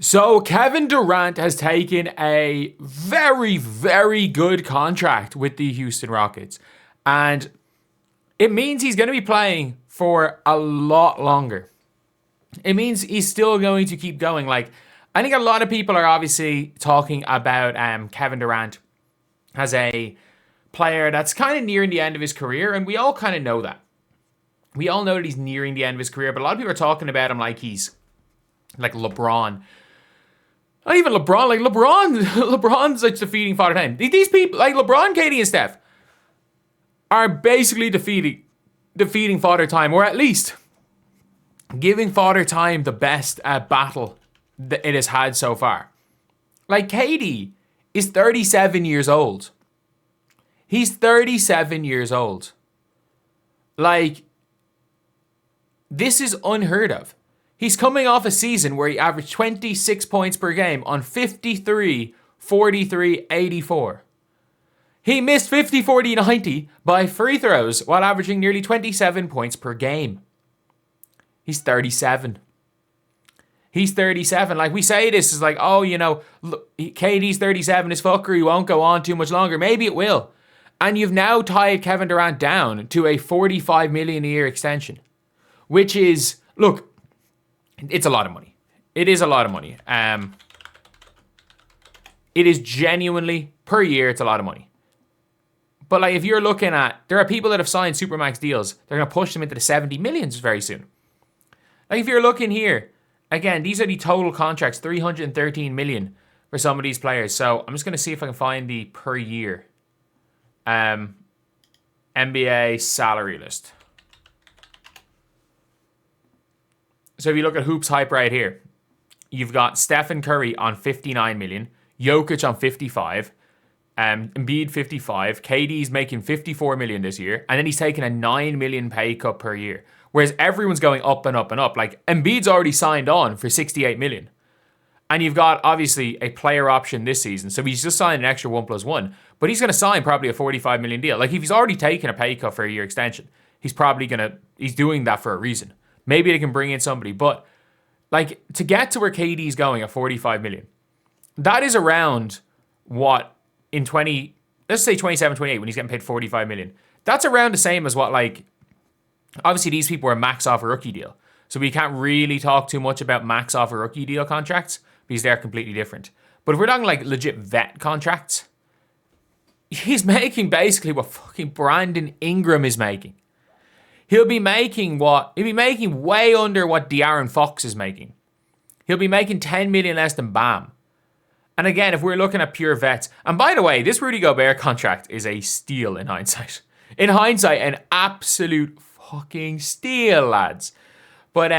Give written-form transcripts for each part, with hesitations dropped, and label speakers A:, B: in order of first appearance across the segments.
A: So Kevin Durant has taken a very, very good contract with the Houston Rockets. And it means he's going to be playing for a lot longer. It means he's still going to keep going. Like, I think a lot of people are obviously talking about Kevin Durant as a player that's kind of nearing the end of his career, and we all kind of know that. We all know that he's nearing the end of his career, but a lot of people are talking about him like he's like LeBron. Not even LeBron, like LeBron's like defeating Father Time. These people, like LeBron, KD, and Steph, are basically defeating Father Time, or at least giving Father Time the best battle that it has had so far. Like KD is 37 years old. He's 37 years old. Like, this is unheard of. He's coming off a season where he averaged 26 points per game on 53, 43, 84. He missed 50, 40, 90 by free throws while averaging nearly 27 points per game. He's 37. He's 37. Like, we say this is like, oh, you know, KD's 37, his fuckery won't go on too much longer. Maybe it will. And you've now tied Kevin Durant down to a $45 million a year extension, which is, look, it's a lot of money. It is a lot of money. It is genuinely, per year, it's a lot of money. But like, if you're looking at, there are people that have signed Supermax deals, they're going to push them into the 70 millions very soon. Like, if you're looking here, again, these are the total contracts, 313 million for some of these players. So I'm just going to see if I can find the per year NBA salary list. So if you look at Hoops Hype right here, you've got Stephen Curry on 59 million, Jokic on 55, Embiid 55, KD's making 54 million this year, and then he's taking a 9 million pay cut per year. Whereas everyone's going up and up and up. Like, Embiid's already signed on for 68 million. And you've got, obviously, a player option this season. So he's just signed an extra 1+1. But he's going to sign probably a 45 million deal. Like, if he's already taken a pay cut for a year extension, he's doing that for a reason. Maybe they can bring in somebody. But, like, to get to where KD's going at 45 million, that is around what in let's say 27, 28, when he's getting paid 45 million. That's around the same as what, like, obviously these people are max off a rookie deal. So we can't really talk too much about max off a rookie deal contracts because they're completely different. But if we're talking like legit vet contracts, he's making basically what fucking Brandon Ingram is making. He'll be making way under what De'Aaron Fox is making. He'll be making 10 million less than Bam. And again, if we're looking at pure vets, and by the way, this Rudy Gobert contract is a steal in hindsight. In hindsight, an absolute fucking steal, lads. But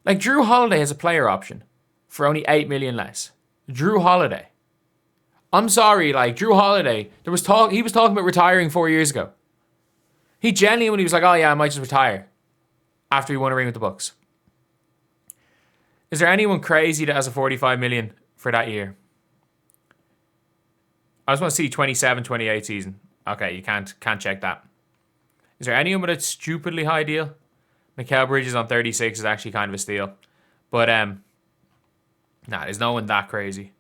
A: like Drew Holiday has a player option for only 8 million less. Drew Holiday. I'm sorry, like Drew Holiday, he was talking about retiring 4 years ago. He genuinely was like, oh yeah, I might just retire after he won a ring with the Bucks. Is there anyone crazy that has a 45 million for that year? I just want to see 27-28 season. Okay, you can't check that. Is there anyone with a stupidly high deal? Mikal Bridges on 36 is actually kind of a steal. But, there's no one that crazy.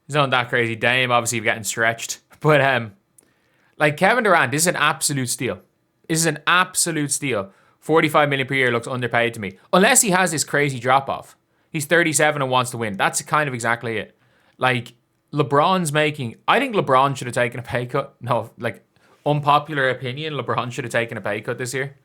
A: There's no one that crazy. Dame, obviously, getting stretched. But, like, Kevin Durant, this is an absolute steal. This is an absolute steal. 45 million per year looks underpaid to me. Unless he has this crazy drop-off. He's 37 and wants to win. That's kind of exactly it. Like, LeBron's making... I think LeBron should have taken a pay cut. No, like, unpopular opinion, LeBron should have taken a pay cut this year.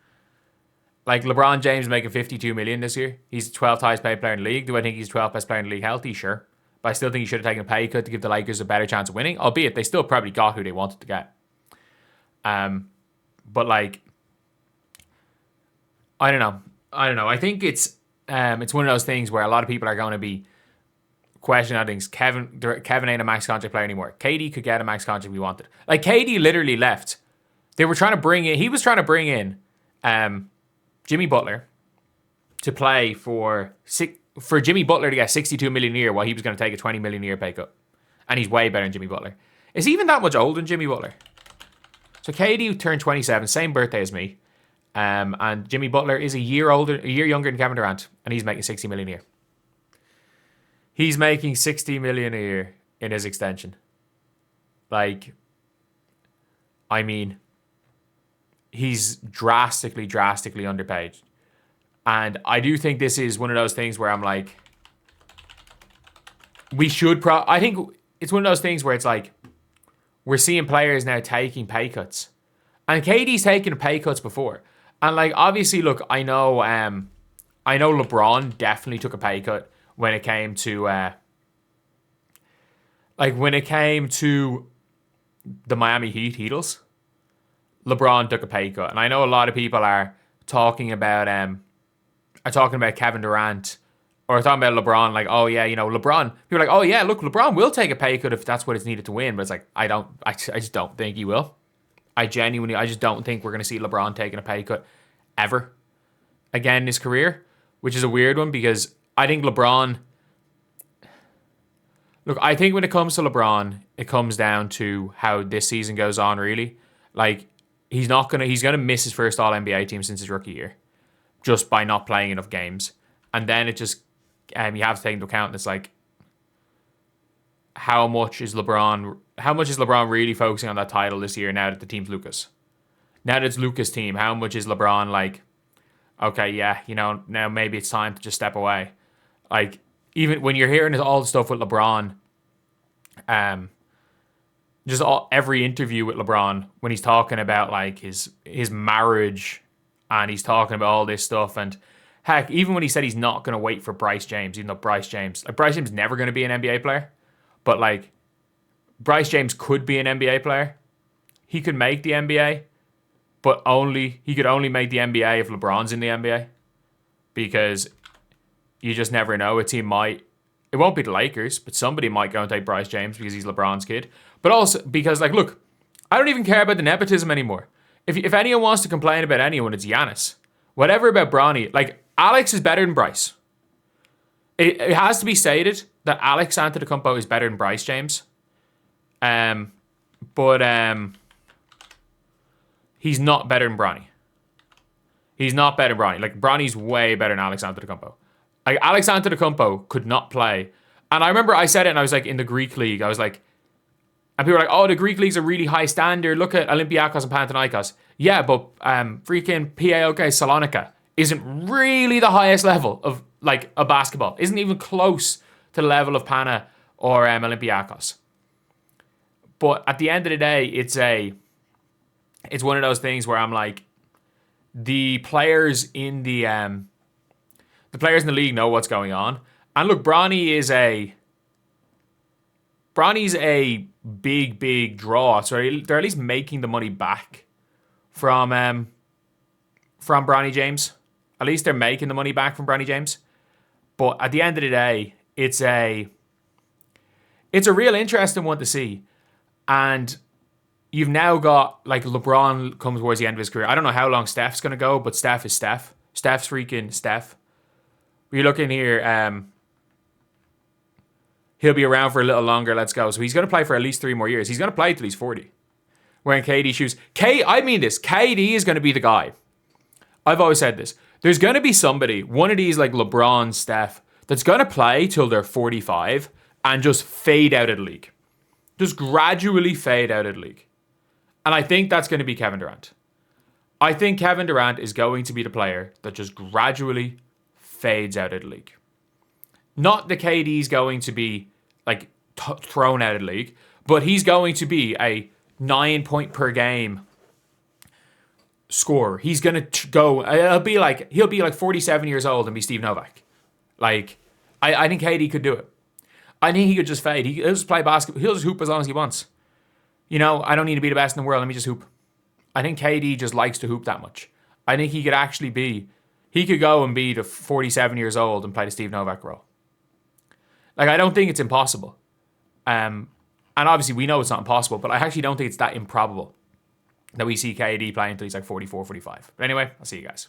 A: Like, LeBron James making 52 million this year. He's the 12th highest paid player in the league. Do I think he's the 12th best player in the league healthy? Sure. But I still think he should have taken a pay cut to give the Lakers a better chance of winning. Albeit, they still probably got who they wanted to get. But, like... I don't know. I think it's one of those things where a lot of people are going to be questioning things. Kevin ain't a max contract player anymore. KD could get a max contract if he wanted. Like, KD literally left. He was trying to bring in Jimmy Butler to play for Jimmy Butler to get 62 million a year while he was going to take a 20 million a year pay cut. And he's way better than Jimmy Butler. Is he even that much older than Jimmy Butler? So KD turned 27, same birthday as me. And Jimmy Butler is a year younger than Kevin Durant, and he's making 60 million a year. He's making 60 million a year in his extension. Like, I mean, he's drastically underpaid. And I do think this is one of those things where I'm like, I think it's one of those things where it's like, we're seeing players now taking pay cuts. And KD's taken pay cuts before. And like, obviously, look, I know LeBron definitely took a pay cut when it came to the Miami Heatles. LeBron took a pay cut. And I know a lot of people are talking about Kevin Durant, or talking about LeBron, like, oh yeah, LeBron. People are like, oh yeah, look, LeBron will take a pay cut if that's what is needed to win. But it's like, I just don't think he will. I just don't think we're going to see LeBron taking a pay cut ever again in his career, which is a weird one because I think LeBron. Look, I think when it comes to LeBron, it comes down to how this season goes on, really. Like, he's gonna miss his first All-NBA team since his rookie year, just by not playing enough games. And then it just, you have to take into account, it's like, how much is LeBron really focusing on that title this year now that the team's Luka's? Now that it's Luka's team, how much is LeBron like, okay, yeah, now maybe it's time to just step away. Like, even when you're hearing all the stuff with LeBron, every interview with LeBron, when he's talking about like his marriage, and he's talking about all this stuff, and heck, even when he said he's not going to wait for Bryce James, even though Bryce James is never going to be an NBA player, but like, Bryce James could be an NBA player. He could make the NBA, but he could only make the NBA if LeBron's in the NBA, because you just never know. A team might, it won't be the Lakers, but somebody might go and take Bryce James because he's LeBron's kid. But also because, like, look, I don't even care about the nepotism anymore. If anyone wants to complain about anyone, it's Giannis. Whatever about Bronny, like, Alex is better than Bryce. It has to be stated that Alex Antetokounmpo is better than Bryce James. But he's not better than Bronny. He's not better than Bronny. Like, Bronny's way better than Alex Antetokounmpo. Like, Alex Antetokounmpo could not play. And I remember I said it, and I was like, in the Greek league, I was like, and people were like, oh, the Greek league's a really high standard. Look at Olympiacos and Panathinaikos. Yeah, but freaking PAOK Salonika isn't really the highest level of, like, a basketball. Isn't even close to the level of Pana or Olympiacos. But at the end of the day, it's one of those things where I'm like, the players in the league know what's going on. And look, Bronny's a big draw. So they're at least making the money back from Bronny James. At least they're making the money back from Bronny James. But at the end of the day, it's a real interesting one to see. And you've now got, like, LeBron comes towards the end of his career. I don't know how long Steph's going to go, but Steph is Steph. Steph's freaking Steph. We're looking here, he'll be around for a little longer. Let's go. So he's going to play for at least 3 more years. He's going to play till he's 40. Wearing KD shoes. I mean this. KD is going to be the guy. I've always said this. There's going to be somebody, one of these like LeBron, Steph, that's going to play till they're 45 and just fade out of the league. Just gradually fade out of the league. And I think that's going to be Kevin Durant. I think Kevin Durant is going to be the player that just gradually fades out of the league. Not the KD's going to be like thrown out of the league, but he's going to be a 9 point per game scorer. He's going to go, he'll be like 47 years old and be Steve Novak. Like, I think KD could do it. I think he could just fade. He'll just play basketball. He'll just hoop as long as he wants. I don't need to be the best in the world. Let me just hoop. I think KD just likes to hoop that much. I think he could go and be the 47 years old and play the Steve Novak role. Like, I don't think it's impossible. And obviously we know it's not impossible, but I actually don't think it's that improbable that we see KD playing until he's like 44, 45. But anyway, I'll see you guys.